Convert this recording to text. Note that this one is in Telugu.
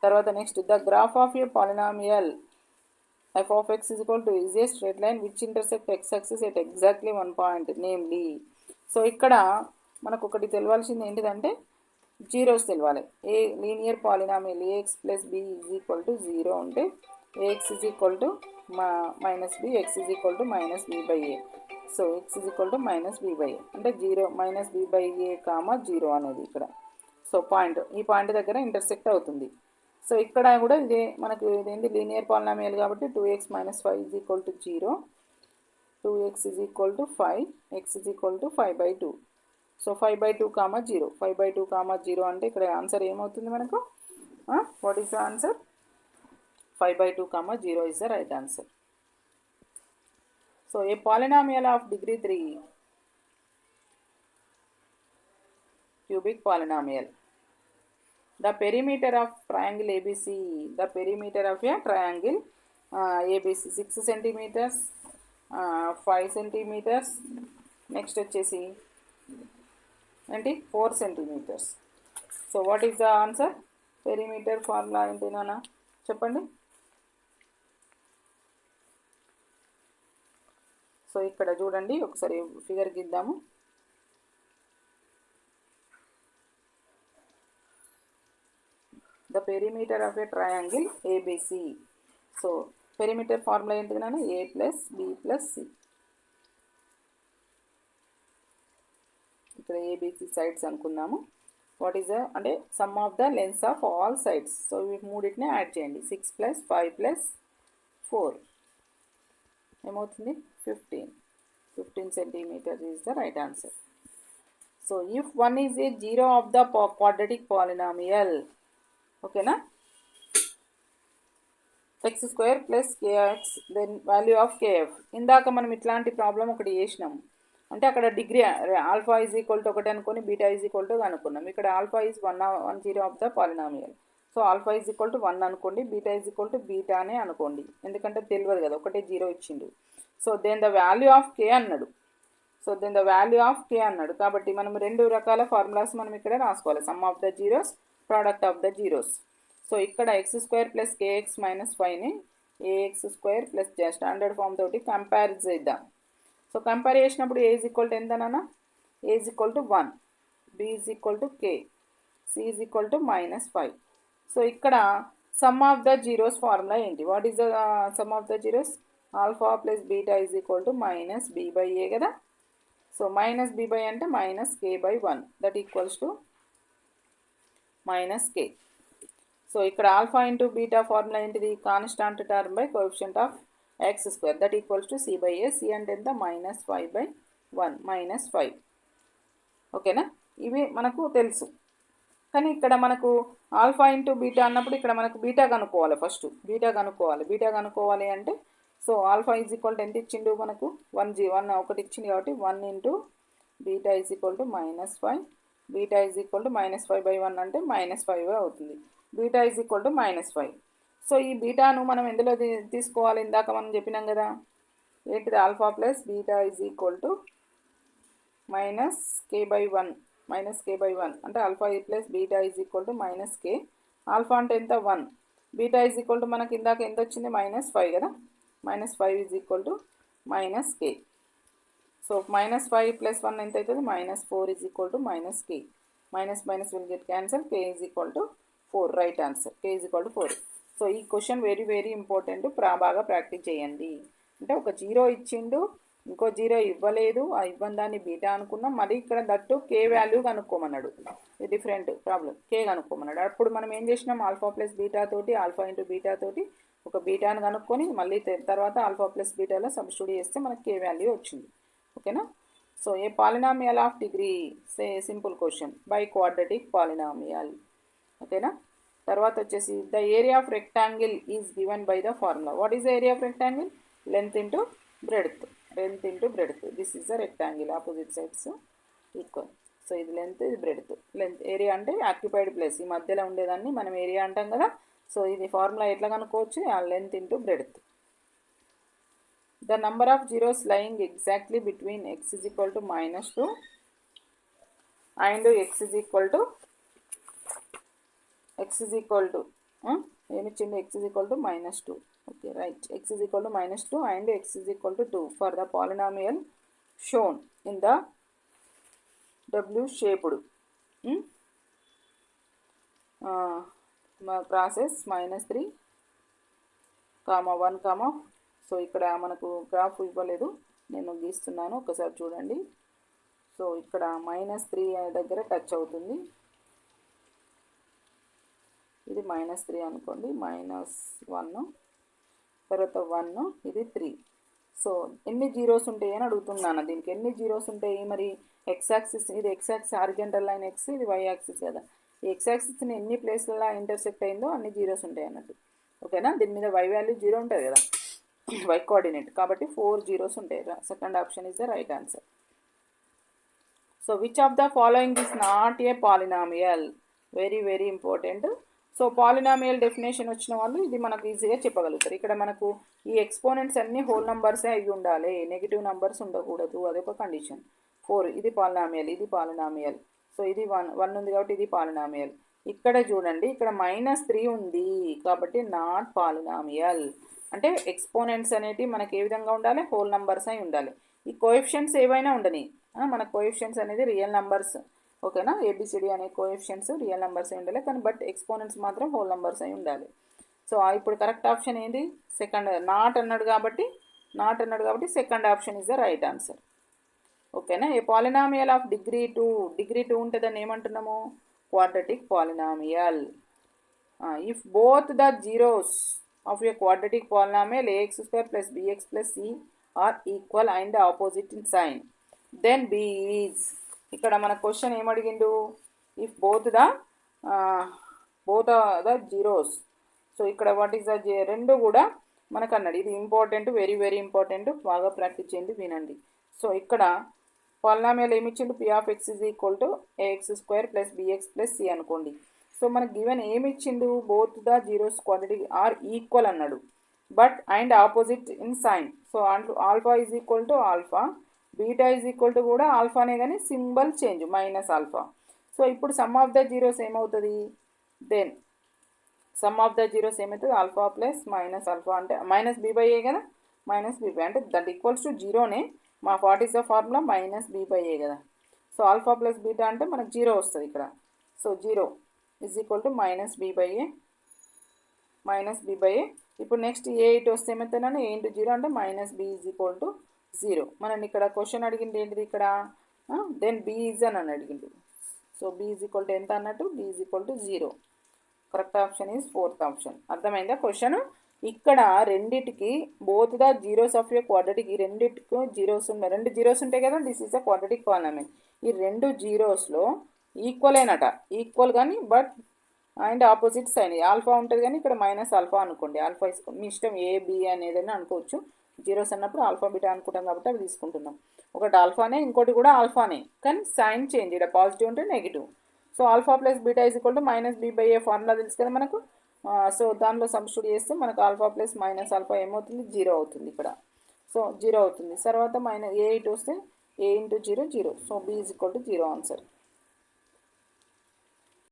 తర్వాత next the graph of A polynomial f of x is equal to is a straight line which intersect x axis at exactly one point namely. So ఇక్కడ మనకు ఒకటి తెలియాల్సింది ఏంటిదంటే జీరోస్ తెలియాలి. A linear polynomial ax plus b is equal to 0 ఉంటే ax is equal to minus b, x is equal to minus b by a. So x is equal to minus b by a అంటే 0 minus b by a comma 0 అనేది ఇక్కడ. సో పాయింట్ ఈ పాయింట్ దగ్గర ఇంటర్సెక్ట్ అవుతుంది. సో ఇక్కడ కూడా ఇదే మనకు ఇదేంటి లీనియర్ పాలినామియల్ కాబట్టి 2x minus 5 is equal to 0, 2x is equal to 5, x is equal to 5/2. So 5/2 comma 0, 5/2 comma 0 అంటే ఇక్కడ ఆన్సర్ ఏమవుతుంది మనకు? What is the answer? 5/2 comma 0 is the right answer. So A polynomial of degree 3 cubic polynomial. The perimeter of triangle ABC, the perimeter of a triangle ABC 6 centimeters, 5 centimeters, next వచ్చేసి ఏంటి 4 centimeters. So what is the answer? Perimeter formula ఏంటి నాన్న చెప్పండి. సో ఇక్కడ చూడండి ఒకసారి figure గీద్దాము. The perimeter of a triangle ABC. So perimeter formula ఏంటి నాన్న? a plus b plus c. ఇక్కడ abc sides అనుకుందాము. వాట్ ఈస్ ద అంటే some of the lens of all sides. So ఇవి మూడింటిని యాడ్ చేయండి. 6 + 5 + 4 ఏమవుతుంది? 15 centimeters is the right answer. So if 1 is a zero of the quadratic polynomial, ఓకేనా, x square plus kx then value of kf. ఇందాక మనం ఇట్లాంటి ప్రాబ్లం ఒకటి చేసినాము. అంటే అక్కడ degree alpha is equal to 1 అనుకొని బీటా ఈజ్ ఈక్వల్ టు అనుకున్నాం. ఇక్కడ alpha is 1 of the polynomial. So alpha is equal to 1 అనుకోండి, బీటా ఈజ్ ఈక్వల్ టు బీటానే అనుకోండి, ఎందుకంటే తెలియదు కదా, ఒకటే 0 ఇచ్చిండు. So then the value of k అన్నాడు. So then the value of k అన్నాడు కాబట్టి మనం రెండు రకాల ఫార్ములాస్ మనం ఇక్కడ రాసుకోవాలి. Sum of the zeros, product of the zeros. So ఇక్కడ x square plus kx minus 5ని ax square plus standard form తోటి కంపేర్ చేద్దాం. సో కంపేర్ చేసినప్పుడు a ఈజ్ ఈక్వల్ టు ఎంత నాన్న? a is equal to 1, b is equal to k, c is equal to -5. So ఇక్కడ sum of the zeros formula ఏంటి? What is the sum of the zeros? Alpha plus beta is equal to -b/a కదా. సో -b/a అంటే -k/1 that equals to -k. So ఇక్కడ ఆల్ఫా ఇంటూ బీటా ఫార్ములా ఏంటిది? Constant term by coefficient of x square that equals to c/a. c అంటే ఎంత? -5/1 -5. ఓకేనా, ఇవి మనకు తెలుసు. కానీ ఇక్కడ మనకు ఆల్ఫా ఇంటూ బీటా అన్నప్పుడు ఇక్కడ మనకు బీటా కనుక్కోవాలి. ఫస్ట్ బీటా కనుక్కోవాలి అంటే so alpha is equal to ఎంత ఇచ్చిండు మనకు? 1 ఒకటి ఇచ్చింది కాబట్టి 1 into beta is equal to -5, beta is equal to -5/1 అంటే -5 అవుతుంది. Beta is equal to -5. So ఈ బీటాను మనం ఎందులో తీసుకోవాలి? ఇందాక మనం చెప్పినాం కదా ఏంటిది? Alpha plus beta is equal to -k/1 అంటే alpha plus beta is equal to -k. Alpha అంటే ఎంత? 1. బీటా ఈజ్ ఈక్వల్ టు మనకి ఇందాక ఎంత వచ్చింది? -5 కదా. -5 is equal to -k. So -5 + 1 ఎంత అవుతుంది? -4 is equal to -k. Minus will get cancel. k is equal to 4 right answer. k is equal to 4. So ఈ క్వశ్చన్ వెరీ వెరీ ఇంపార్టెంట్. బాగా ప్రాక్టీస్ చేయండి. అంటే ఒక 0 ఇచ్చిండు, ఇంకో 0 ఇవ్వలేదు, ఆ ఇవ్వని దాన్ని బీటా అనుకున్నాం. మరి ఇక్కడ దట్టు k వాల్యూ కనుక్కోమన్నాడు. ఇది డిఫరెంట్ ప్రాబ్లం. k కనుక్కోమన్నాడు. అప్పుడు మనం ఏం చేసినాం? ఆల్ఫా ప్లస్ బీటా తోటి, ఆల్ఫా ఇంటూ బీటా తోటి ఒక బీటాను కనుక్కొని మళ్ళీ తర్వాత ఆల్ఫా ప్లస్ బీటాలో సబ్స్టిట్యూట్ చేస్తే మనకి k వాల్యూ వచ్చింది. ఓకేనా. So A polynomial of degree, say simple question, by quadratic polynomial. ఓకేనా. తర్వాత వచ్చేసి the area of rectangle is given by the formula. What is the area of rectangle? Length into breadth. This is the rectangle, opposite sides equal. So ఇది లెంత్, ఇది బ్రెడ్త్. లెంత్ ఏరియా అంటే ఆక్యుపైడ్ ప్లేస్, ఈ మధ్యలో ఉండేదాన్ని మనం ఏరియా అంటాం కదా. సో ఇది ఫార్ములా ఎట్లా కనుక్కోవచ్చు? Length into breadth. The number of zeros lying exactly between x is equal to -2 and x is equal to ఏమిచ్చింది x is equal to -2. Okay, right, x is equal to -2 and x is equal to 2 for the polynomial shown in the W shaped process -3, 1, so ఇక్కడ మనకు గ్రాఫ్ ఇవ్వలేదు, నేను గీస్తున్నాను, ఒకసారి చూడండి. సో ఇక్కడ -3 దగ్గర టచ్ అవుతుంది, ఇది -3 అనుకోండి, -1, తర్వాత 1, ఇది 3. సో ఎన్ని జీరోస్ ఉంటాయి అని అడుగుతున్నాను. దీనికి ఎన్ని జీరోస్ ఉంటాయి మరి? ఎక్స్ యాక్సిస్, ఇది X axis horizontal line x, ఇది y యాక్సిస్ కదా. ఈ ఎక్స్ యాక్సిస్ని ఎన్ని ప్లేస్లలో ఇంటర్సెక్ట్ అయిందో అన్ని జీరోస్ ఉంటాయి అన్నట్టు. ఓకేనా? దీని మీద y వాల్యూ 0 ఉంటుంది కదా, y కోఆర్డినేట్, కాబట్టి 4 జీరోస్ ఉంటాయి. Second option is the right answer. So which of the following is not a polynomial? Very very important. So polynomial definition వచ్చిన వాళ్ళు ఇది మనకు ఈజీగా చెప్పగలుగుతారు. ఇక్కడ మనకు ఈ ఎక్స్పోనెంట్స్ అన్నీ హోల్ నెంబర్సే అయి ఉండాలి, నెగిటివ్ నెంబర్స్ ఉండకూడదు, అదొక కండిషన్. 4 ఇది పాలినామియల్, ఇది పాలినామియల్. సో ఇది 1 ఉంది కాబట్టి ఇది పాలినామియల్. ఇక్కడ చూడండి, ఇక్కడ -3 ఉంది కాబట్టి నాట్ పాలినామియల్. అంటే ఎక్స్పోనెంట్స్ అనేటివి మనకి ఏ విధంగా ఉండాలి? హోల్ నెంబర్స్ అయి ఉండాలి. ఈ కోఎఫిషియెంట్స్ ఏవైనా ఉండని, మన కోఎఫిషియెంట్స్ అనేది రియల్ నెంబర్స్. ఓకేనా? ఏబిసిడి అనే కోఎఫిషియెంట్స్ రియల్ నెంబర్స్ అయి ఉండాలి, కానీ బట్ ఎక్స్పోనెంట్స్ మాత్రం హోల్ నెంబర్స్ అయి ఉండాలి. సో ఇప్పుడు కరెక్ట్ ఆప్షన్ ఏంది? సెకండ్. నాట్ అన్నాడు కాబట్టి second option is the right answer. ఓకేనా? ఏ పాలినామియల్ ఆఫ్ డిగ్రీ 2 ఉంటుందని ఏమంటున్నాము? Quadratic polynomial. If both the zeros of a quadratic polynomial ax² + bx + c are equal and opposite in sign, then b is. ఇక్కడ మన క్వశ్చన్ ఏమడిగిండు? If both the zeros. So ఇక్కడ వాట్ ఈస్ ద రెండు కూడా మనకు అన్నాడు. ఇది ఇంపార్టెంట్, వెరీ వెరీ ఇంపార్టెంట్, బాగా ప్రాక్టీస్ చేయండి, వినండి. సో ఇక్కడ పాలినామియల్ ఏమిచ్చిండు? p of x is equal to ax² + bx + c అనుకోండి. సో మనకు గివెన్ ఏమిచ్చిండు? Both the zeros quadratic are equal అన్నాడు, but and opposite in sign. So alpha is equal to alpha, beta is equal to కూడా ఆల్ఫానే, కానీ సింబల్ చేంజ్ -ఆల్ఫా. సో ఇప్పుడు సమ్ ఆఫ్ ద జీరోస్ ఏమవుతుంది? Then sum of the zeros ఏమవుతుంది? ఆల్ఫా ప్లస్ -ఆల్ఫా అంటే -b/a కదా, -b/a అంటే దట్ ఈక్వల్స్ టు జీరోనే. మా what is the formula? -b/a కదా. సో ఆల్ఫా ప్లస్ బీటా అంటే మనకు 0 వస్తుంది ఇక్కడ. So 0 is equal to -b/a. ఇప్పుడు నెక్స్ట్ ఏ ఇటు వస్తే ఏమవుతుందంటే a × 0 అంటే -b ఈజ్ ఈక్వల్ టు 0. మనం ఇక్కడ క్వశ్చన్ అడిగింది ఏంటిది ఇక్కడ? దెన్ b ఈజ్ అని అడిగిండు. So b is equal to ఎంత అన్నట్టు? b is equal to 0. Correct option is fourth option. అర్థమైందా క్వశ్చన్? ఇక్కడ రెండిటికి both the zeros of a quadratic, ఈ రెండిటికి జీరోస్ ఉన్నాయి, 2 జీరోస్ ఉంటాయి కదా, this is a quadratic polynomial. ఈ 2 జీరోస్లో ఈక్వల్ అయినట, ఈక్వల్ కానీ but and opposite sign. Alpha ఉంటుంది కానీ ఇక్కడ -ఆల్ఫా అనుకోండి. ఆల్ఫా మీ ఇష్టం, ఏ బి అనేదైనా అనుకోవచ్చు. జీరోస్ అన్నప్పుడు ఆల్ఫా బీటా అనుకుంటాం కాబట్టి అవి తీసుకుంటున్నాం. ఒకటి ఆల్ఫానే, ఇంకోటి కూడా ఆల్ఫానే, కానీ సైన్ చేంజ్, ఇక్కడ పాజిటివ్ ఉంటే negative. So alpha plus beta is equal to -b/a formula తెలుసు కదా మనకు. సో దానిలో సబ్స్టిట్యూట్ చేస్తే మనకు ఆల్ఫా ప్లస్ -ఆల్ఫా ఏమవుతుంది? 0 అవుతుంది ఇక్కడ. సో 0 అవుతుంది. తర్వాత ఏ ఇటు వస్తే a × 0 0. So b is equal to 0 answer.